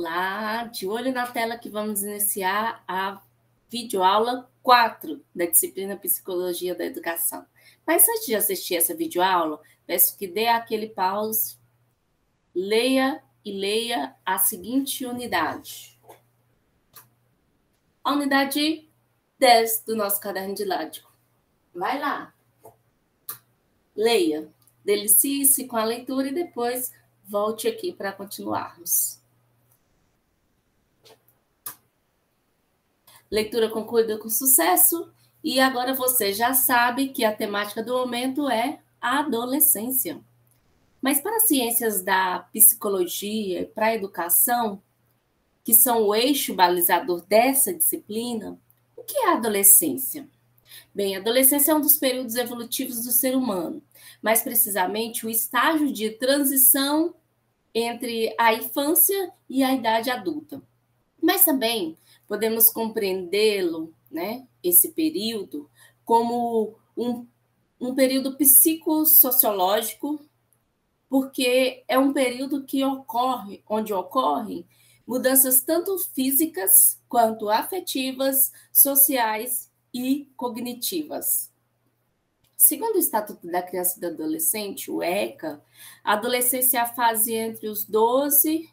Olá, de olho na tela que vamos iniciar a videoaula 4 da disciplina Psicologia da Educação. Mas antes de assistir essa videoaula, peço que dê aquele pause, leia a seguinte unidade. A unidade 10 do nosso caderno didático. Vai lá. Leia, delicie-se com a leitura e depois volte aqui para continuarmos. Leitura concluída com sucesso. E agora você já sabe que a temática do momento é a adolescência. Mas para as ciências da psicologia e para a educação, que são o eixo balizador dessa disciplina, o que é a adolescência? Bem, a adolescência é um dos períodos evolutivos do ser humano, mais precisamente o estágio de transição entre a infância e a idade adulta. Mas também podemos compreendê-lo, né, esse período, como um período psicossociológico, porque é um período onde ocorrem mudanças tanto físicas quanto afetivas, sociais e cognitivas. Segundo o Estatuto da Criança e do Adolescente, o ECA, a adolescência é a fase entre os 12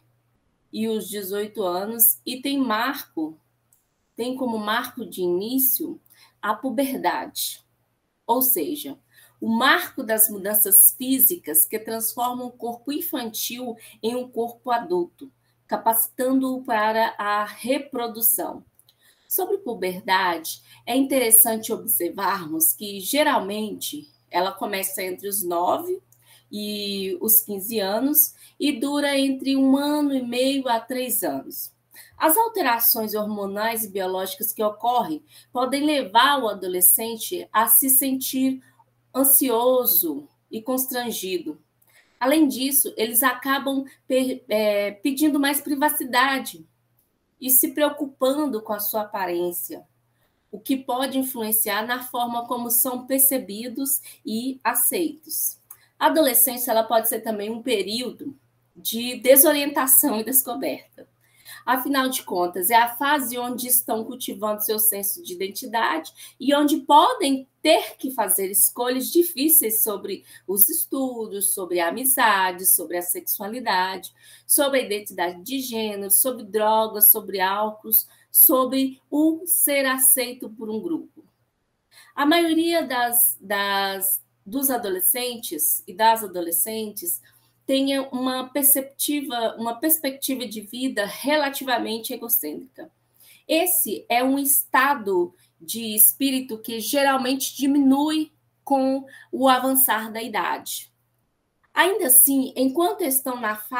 e os 18 anos e tem como marco de início a puberdade, ou seja, o marco das mudanças físicas que transformam o corpo infantil em um corpo adulto, capacitando-o para a reprodução. Sobre puberdade, é interessante observarmos que, geralmente, ela começa entre os 9 e os 15 anos e dura entre 1 ano e meio a 3 anos. As alterações hormonais e biológicas que ocorrem podem levar o adolescente a se sentir ansioso e constrangido. Além disso, eles acabam pedindo mais privacidade e se preocupando com a sua aparência, o que pode influenciar na forma como são percebidos e aceitos. A adolescência ela pode ser também um período de desorientação e descoberta. Afinal de contas, é a fase onde estão cultivando seu senso de identidade e onde podem ter que fazer escolhas difíceis sobre os estudos, sobre a amizade, sobre a sexualidade, sobre a identidade de gênero, sobre drogas, sobre álcools, sobre o ser aceito por um grupo. A maioria dos adolescentes e das adolescentes tenha uma perspectiva de vida relativamente egocêntrica. Esse é um estado de espírito que geralmente diminui com o avançar da idade. Ainda assim, enquanto estão nessa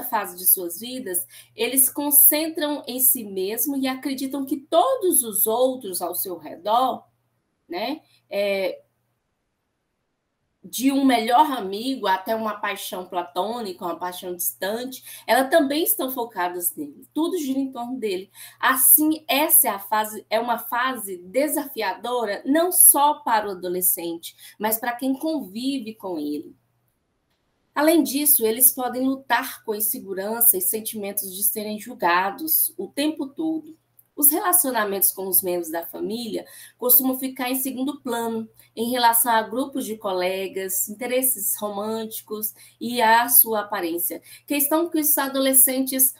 fase de suas vidas, eles concentram em si mesmo e acreditam que todos os outros ao seu redor, né, de um melhor amigo até uma paixão platônica, uma paixão distante, elas também estão focadas nele. Tudo gira em torno dele. Assim, essa é uma fase desafiadora, não só para o adolescente, mas para quem convive com ele. Além disso, eles podem lutar com insegurança e sentimentos de serem julgados o tempo todo. Os relacionamentos com os membros da família costumam ficar em segundo plano em relação a grupos de colegas, interesses românticos e a sua aparência. Questão que os adolescentes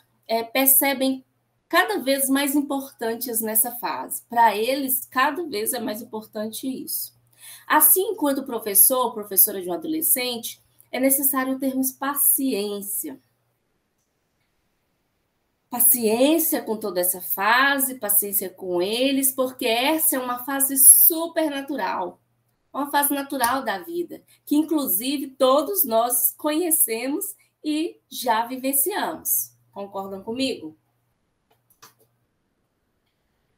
percebem cada vez mais importantes nessa fase. Para eles, cada vez é mais importante isso. Assim, enquanto professor ou professora de um adolescente, é necessário termos paciência. Paciência com toda essa fase, paciência com eles, porque essa é uma fase super natural, uma fase natural da vida, que inclusive todos nós conhecemos e já vivenciamos. Concordam comigo?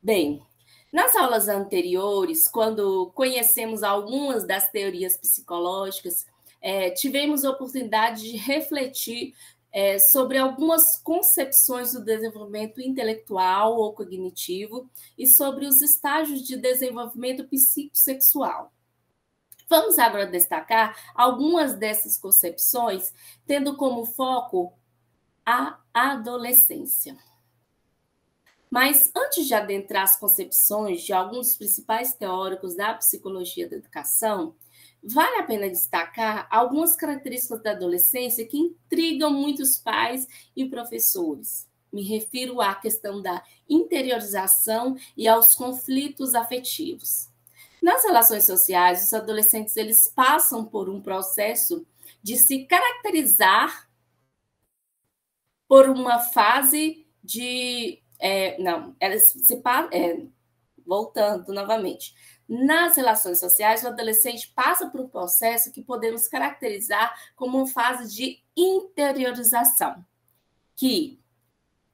Bem, nas aulas anteriores, quando conhecemos algumas das teorias psicológicas, tivemos a oportunidade de refletir sobre algumas concepções do desenvolvimento intelectual ou cognitivo e sobre os estágios de desenvolvimento psicossexual. Vamos agora destacar algumas dessas concepções, tendo como foco a adolescência. Mas antes de adentrar as concepções de alguns dos principais teóricos da psicologia da educação, vale a pena destacar algumas características da adolescência que intrigam muitos pais e professores. Me refiro à questão da interiorização e aos conflitos afetivos. Nas relações sociais, os adolescentes eles passam por um processo de se caracterizar por uma fase de... voltando novamente. Nas relações sociais, o adolescente passa por um processo que podemos caracterizar como uma fase de interiorização, que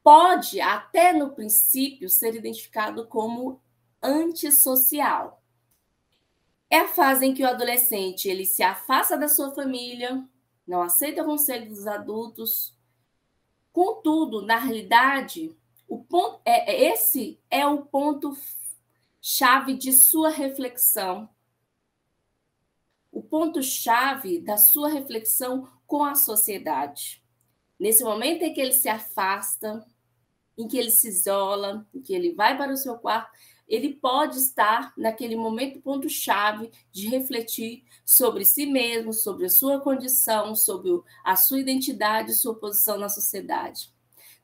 pode, até no princípio, ser identificado como antissocial. É a fase em que o adolescente ele se afasta da sua família, não aceita o conselho dos adultos. Contudo, na realidade, esse é o ponto-chave de sua reflexão. O ponto-chave da sua reflexão com a sociedade. Nesse momento em que ele se afasta, em que ele se isola, em que ele vai para o seu quarto, ele pode estar naquele momento ponto-chave de refletir sobre si mesmo, sobre a sua condição, sobre a sua identidade, sua posição na sociedade.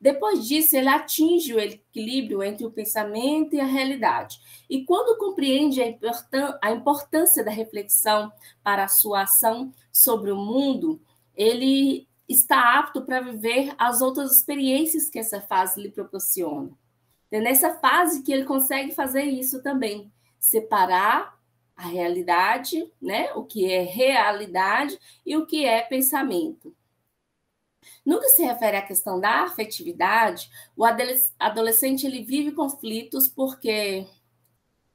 Depois disso, ele atinge o equilíbrio entre o pensamento e a realidade. E quando compreende a importância da reflexão para a sua ação sobre o mundo, ele está apto para viver as outras experiências que essa fase lhe proporciona. É nessa fase que ele consegue fazer isso também, separar a realidade, né? O que é realidade e o que é pensamento. No que se refere à questão da afetividade, o adolescente ele vive conflitos porque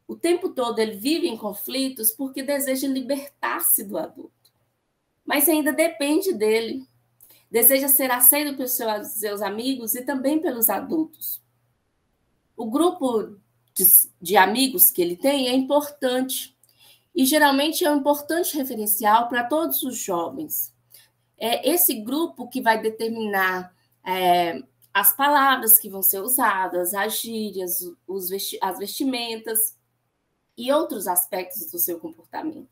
o tempo todo ele vive em conflitos porque deseja libertar-se do adulto, mas ainda depende dele. Deseja ser aceito pelos seus amigos e também pelos adultos. O grupo de amigos que ele tem é importante e geralmente é um importante referencial para todos os jovens. É esse grupo que vai determinar as palavras que vão ser usadas, as gírias, as vestimentas e outros aspectos do seu comportamento.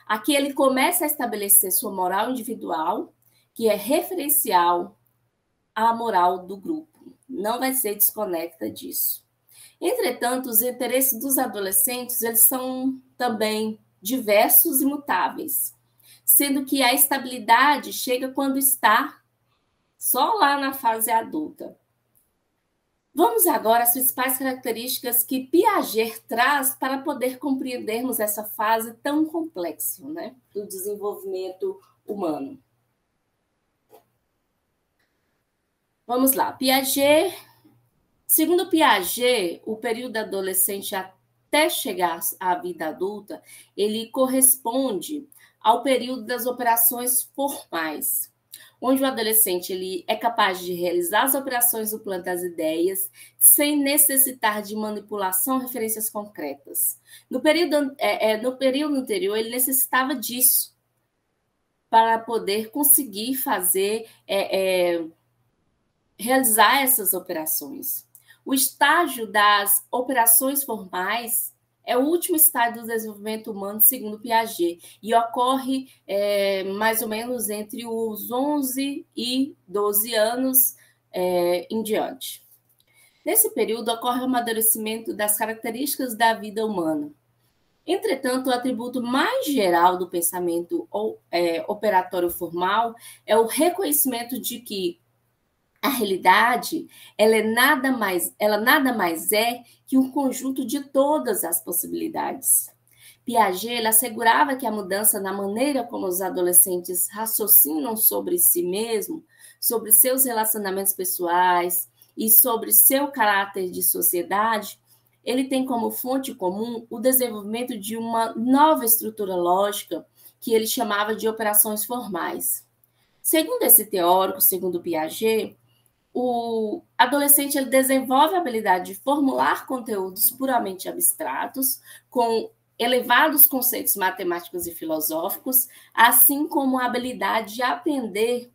Aqui ele começa a estabelecer sua moral individual, que é referencial à moral do grupo. Não vai ser desconecta disso. Entretanto, os interesses dos adolescentes eles são também diversos e mutáveis, sendo que a estabilidade chega quando está só lá na fase adulta. Vamos agora às principais características que Piaget traz para poder compreendermos essa fase tão complexa, né, do desenvolvimento humano. Vamos lá, Piaget. Segundo Piaget, o período adolescente até chegar à vida adulta, ele corresponde ao período das operações formais, onde o adolescente ele é capaz de realizar as operações do plano das ideias sem necessitar de manipulação de referências concretas. No período anterior, ele necessitava disso para poder conseguir fazer, realizar essas operações. O estágio das operações formais é o último estágio do desenvolvimento humano, segundo Piaget, e ocorre mais ou menos entre os 11 e 12 anos em diante. Nesse período, ocorre o amadurecimento das características da vida humana. Entretanto, o atributo mais geral do pensamento operatório formal é o reconhecimento de que a realidade ela nada mais é que um conjunto de todas as possibilidades. Piaget assegurava que a mudança na maneira como os adolescentes raciocinam sobre si mesmo, sobre seus relacionamentos pessoais e sobre seu caráter de sociedade, ele tem como fonte comum o desenvolvimento de uma nova estrutura lógica que ele chamava de operações formais. Segundo esse teórico, segundo Piaget, o adolescente ele desenvolve a habilidade de formular conteúdos puramente abstratos, com elevados conceitos matemáticos e filosóficos, assim como a habilidade de aprender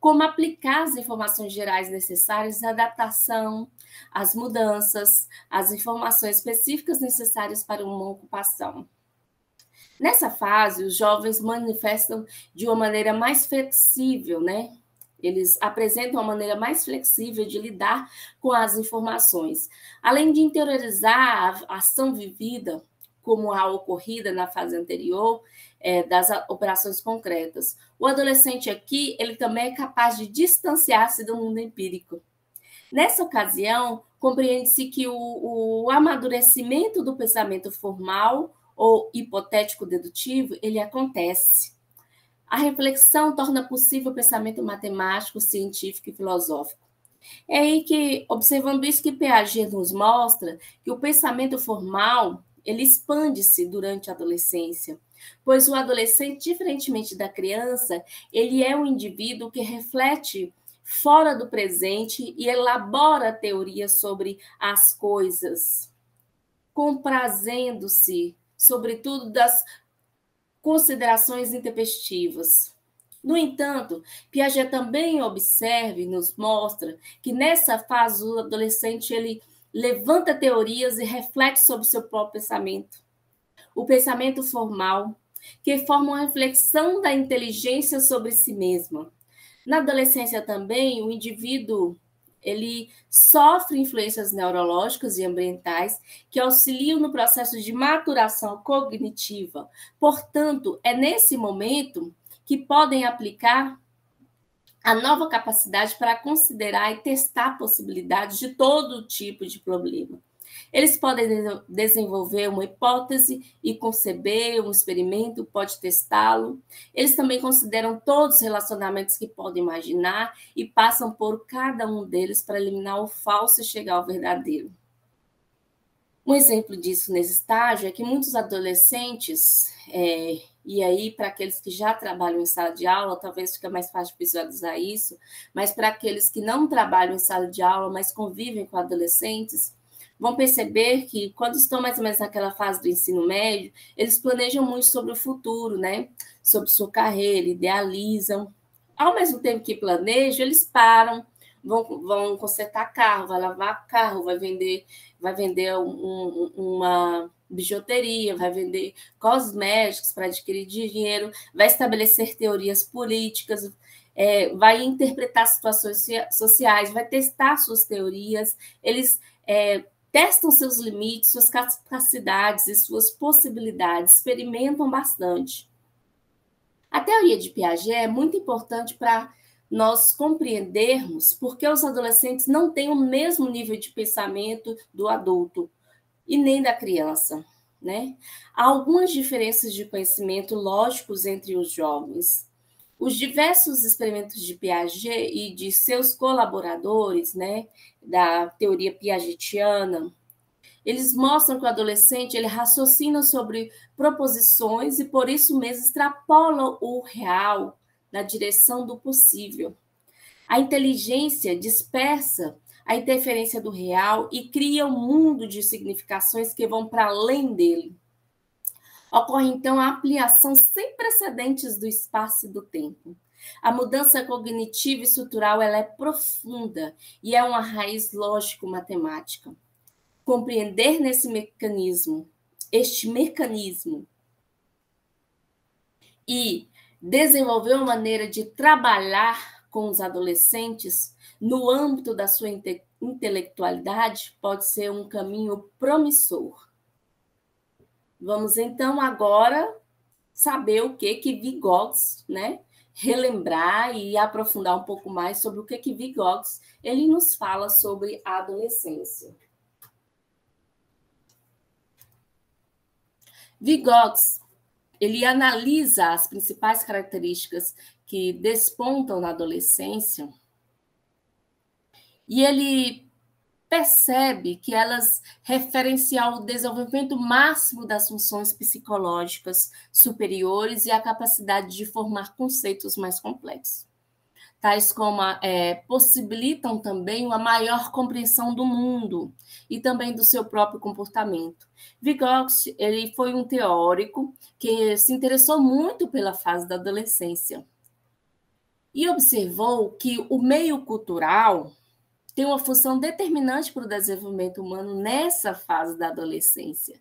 como aplicar as informações gerais necessárias à adaptação, às mudanças, às informações específicas necessárias para uma ocupação. Nessa fase, os jovens manifestam de uma maneira mais flexível, né? Eles apresentam uma maneira mais flexível de lidar com as informações. Além de interiorizar a ação vivida, como a ocorrida na fase anterior, das operações concretas. O adolescente aqui, ele também é capaz de distanciar-se do mundo empírico. Nessa ocasião, compreende-se que o amadurecimento do pensamento formal ou hipotético-dedutivo, ele acontece. A reflexão torna possível o pensamento matemático, científico e filosófico. É aí que, observando isso, que Piaget nos mostra que o pensamento formal, ele expande-se durante a adolescência, pois o adolescente, diferentemente da criança, ele é um indivíduo que reflete fora do presente e elabora teorias sobre as coisas, comprazendo-se, sobretudo, das considerações intempestivas. No entanto, Piaget também observa e nos mostra que nessa fase o adolescente ele levanta teorias e reflete sobre o seu próprio pensamento. O pensamento formal, que forma uma reflexão da inteligência sobre si mesma. Na adolescência também, o indivíduo ele sofre influências neurológicas e ambientais que auxiliam no processo de maturação cognitiva. Portanto, é nesse momento que podem aplicar a nova capacidade para considerar e testar possibilidades de todo tipo de problema. Eles podem desenvolver uma hipótese e conceber um experimento, pode testá-lo. Eles também consideram todos os relacionamentos que podem imaginar e passam por cada um deles para eliminar o falso e chegar ao verdadeiro. Um exemplo disso nesse estágio é que muitos adolescentes, e aí para aqueles que já trabalham em sala de aula, talvez fica mais fácil visualizar isso, mas para aqueles que não trabalham em sala de aula, mas convivem com adolescentes, vão perceber que quando estão mais ou menos naquela fase do ensino médio, eles planejam muito sobre o futuro, né? Sobre sua carreira, idealizam. Ao mesmo tempo que planejam, eles param, vão consertar carro, vai lavar carro, vai vender uma bijuteria, vai vender cosméticos para adquirir dinheiro, vai estabelecer teorias políticas, vai interpretar situações sociais, vai testar suas teorias, eles testam seus limites, suas capacidades e suas possibilidades, experimentam bastante. A teoria de Piaget é muito importante para nós compreendermos porque os adolescentes não têm o mesmo nível de pensamento do adulto e nem da criança, né? Há algumas diferenças de conhecimento lógicos entre os jovens. Os diversos experimentos de Piaget e de seus colaboradores, né, da teoria piagetiana, eles mostram que o adolescente ele raciocina sobre proposições e, por isso mesmo, extrapola o real na direção do possível. A inteligência dispersa a interferência do real e cria um mundo de significações que vão para além dele. Ocorre, então, a ampliação sem precedentes do espaço e do tempo. A mudança cognitiva e estrutural ela é profunda e é uma raiz lógico-matemática. Compreender este mecanismo e desenvolver uma maneira de trabalhar com os adolescentes no âmbito da sua intelectualidade pode ser um caminho promissor. Vamos então agora saber o que Vygotsky, né? Relembrar e aprofundar um pouco mais sobre o que Vygotsky ele nos fala sobre a adolescência. Vygotsky ele analisa as principais características que despontam na adolescência e ele percebe que elas referem-se ao desenvolvimento máximo das funções psicológicas superiores e à capacidade de formar conceitos mais complexos, tais como possibilitam também uma maior compreensão do mundo e também do seu próprio comportamento. Vygotsky ele foi um teórico que se interessou muito pela fase da adolescência. e observou que o meio cultural tem uma função determinante para o desenvolvimento humano nessa fase da adolescência.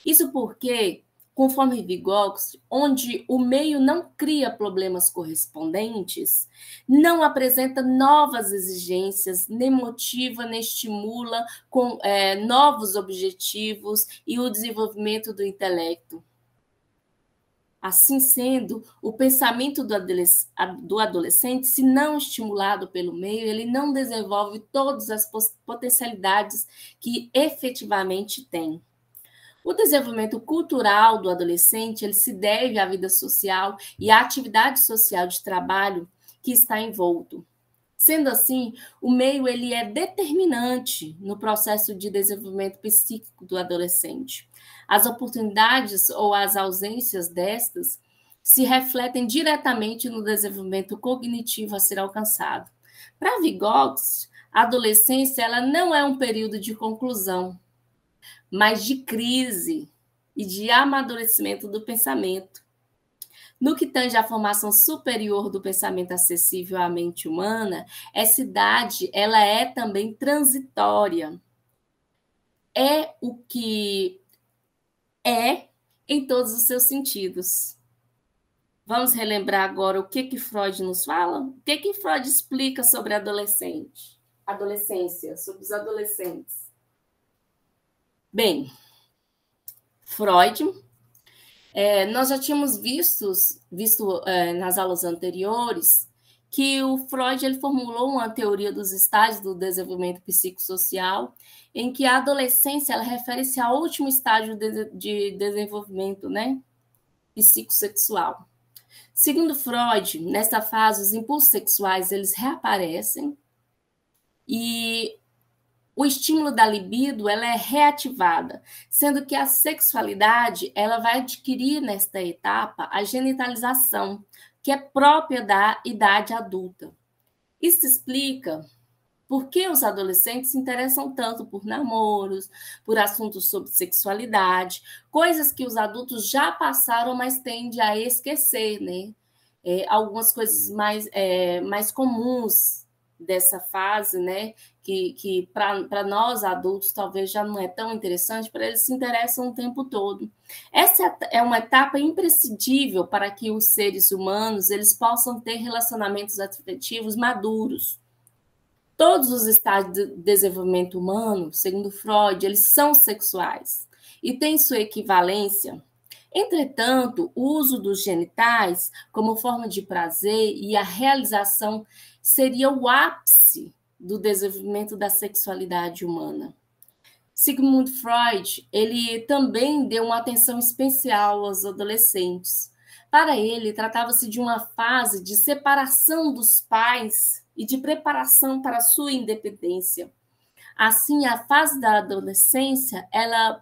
Isso porque, conforme Vygotsky, onde o meio não cria problemas correspondentes, não apresenta novas exigências, nem motiva, nem estimula com novos objetivos e o desenvolvimento do intelecto. Assim sendo, o pensamento do adolescente, se não estimulado pelo meio, ele não desenvolve todas as potencialidades que efetivamente tem. O desenvolvimento cultural do adolescente, ele se deve à vida social e à atividade social de trabalho que está envolto. Sendo assim, o meio ele é determinante no processo de desenvolvimento psíquico do adolescente. As oportunidades ou as ausências destas se refletem diretamente no desenvolvimento cognitivo a ser alcançado. Para Vygotsky, a adolescência ela não é um período de conclusão, mas de crise e de amadurecimento do pensamento. No que tange à formação superior do pensamento acessível à mente humana, essa idade ela é também transitória. É o que é em todos os seus sentidos. Vamos relembrar agora o que Freud nos fala? O que Freud explica sobre adolescência, sobre os adolescentes? Bem, Freud, nós já tínhamos visto nas aulas anteriores que o Freud ele formulou uma teoria dos estágios do desenvolvimento psicossocial, em que a adolescência ela refere-se ao último estágio de desenvolvimento, né, psicossexual. Segundo Freud, nessa fase, os impulsos sexuais eles reaparecem e o estímulo da libido ela é reativada, sendo que a sexualidade ela vai adquirir nesta etapa a genitalização, que é própria da idade adulta. Isso explica por que os adolescentes se interessam tanto por namoros, por assuntos sobre sexualidade, coisas que os adultos já passaram, mas tendem a esquecer, né? Algumas coisas mais comuns dessa fase, né? Que para nós adultos talvez já não é tão interessante, para eles se interessam o tempo todo. Essa é uma etapa imprescindível para que os seres humanos eles possam ter relacionamentos afetivos maduros. Todos os estágios de desenvolvimento humano, segundo Freud, eles são sexuais e têm sua equivalência. Entretanto, o uso dos genitais como forma de prazer e a realização seria o ápice do desenvolvimento da sexualidade humana. Sigmund Freud, ele também deu uma atenção especial aos adolescentes. Para ele, tratava-se de uma fase de separação dos pais e de preparação para a sua independência. Assim, a fase da adolescência, ela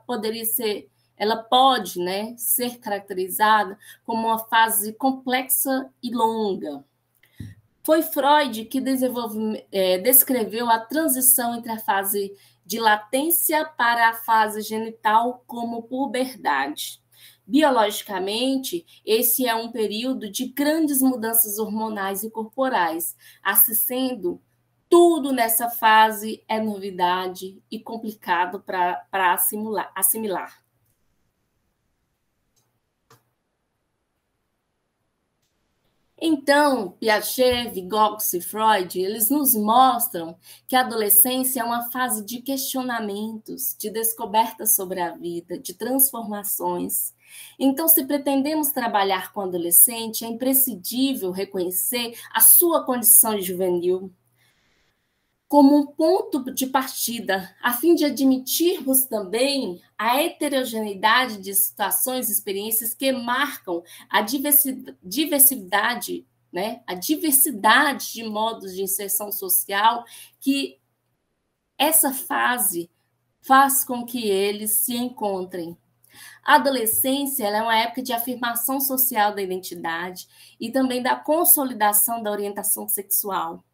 pode, né, ser caracterizada como uma fase complexa e longa. Foi Freud que descreveu a transição entre a fase de latência para a fase genital como puberdade. Biologicamente, esse é um período de grandes mudanças hormonais e corporais, assim sendo, tudo nessa fase é novidade e complicado para assimilar. Então, Piaget, Vygotsky e Freud, eles nos mostram que a adolescência é uma fase de questionamentos, de descobertas sobre a vida, de transformações. Então, se pretendemos trabalhar com o adolescente, é imprescindível reconhecer a sua condição juvenil como um ponto de partida, a fim de admitirmos também a heterogeneidade de situações e experiências que marcam a diversidade, né? A diversidade de modos de inserção social que essa fase faz com que eles se encontrem. A adolescência ela é uma época de afirmação social da identidade e também da consolidação da orientação sexual.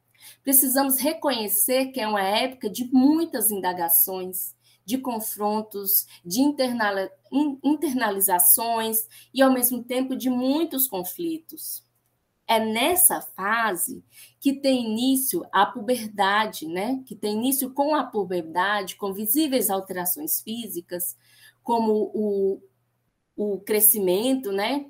Precisamos reconhecer que é uma época de muitas indagações, de confrontos, de internalizações e, ao mesmo tempo, de muitos conflitos. É nessa fase que tem início a puberdade, né? Que tem início com a puberdade, com visíveis alterações físicas, como o crescimento, né?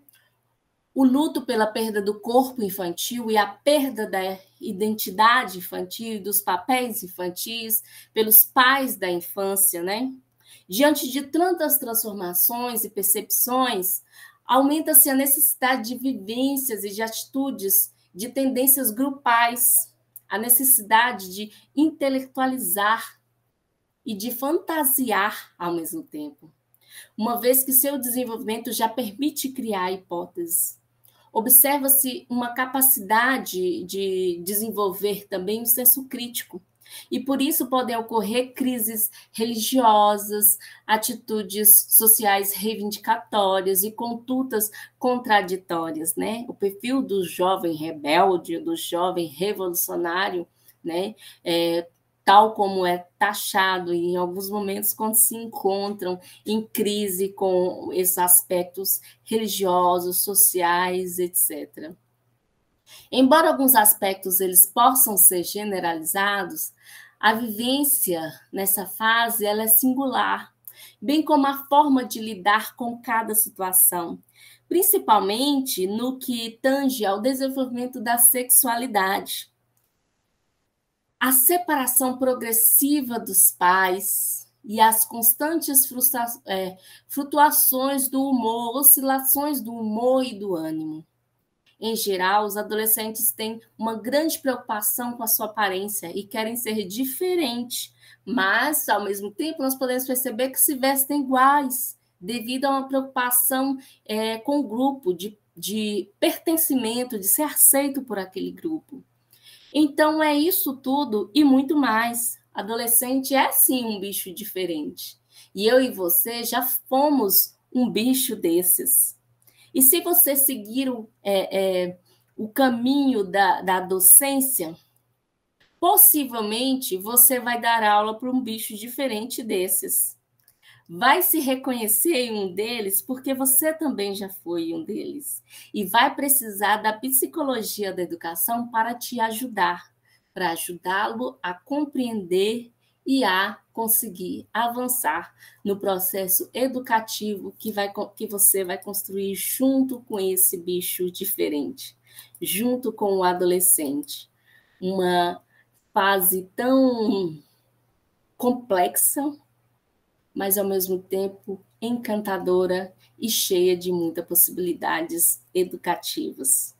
O luto pela perda do corpo infantil e a perda da identidade infantil, dos papéis infantis, pelos pais da infância, né? Diante de tantas transformações e percepções, aumenta-se a necessidade de vivências e de atitudes, de tendências grupais, a necessidade de intelectualizar e de fantasiar ao mesmo tempo, uma vez que seu desenvolvimento já permite criar hipóteses. Observa-se uma capacidade de desenvolver também um senso crítico, e por isso podem ocorrer crises religiosas, atitudes sociais reivindicatórias e condutas contraditórias, né? O perfil do jovem rebelde, do jovem revolucionário, né? Tal como é taxado em alguns momentos quando se encontram em crise com esses aspectos religiosos, sociais, etc. Embora alguns aspectos eles possam ser generalizados, a vivência nessa fase ela é singular, bem como a forma de lidar com cada situação, principalmente no que tange ao desenvolvimento da sexualidade. A separação progressiva dos pais e as constantes flutuações do humor, oscilações do humor e do ânimo. Em geral, os adolescentes têm uma grande preocupação com a sua aparência e querem ser diferentes, mas, ao mesmo tempo, nós podemos perceber que se vestem iguais, devido a uma preocupação com o grupo, de pertencimento, de ser aceito por aquele grupo. Então, é isso tudo e muito mais. Adolescente é, sim, um bicho diferente. E eu e você já fomos um bicho desses. E se você seguir o caminho da docência, possivelmente você vai dar aula para um bicho diferente desses. Vai se reconhecer em um deles porque você também já foi um deles. E vai precisar da psicologia da educação para te ajudar, para ajudá-lo a compreender e a conseguir avançar no processo educativo que você vai construir junto com esse bicho diferente, junto com o adolescente. Uma fase tão complexa, mas ao mesmo tempo encantadora e cheia de muitas possibilidades educativas.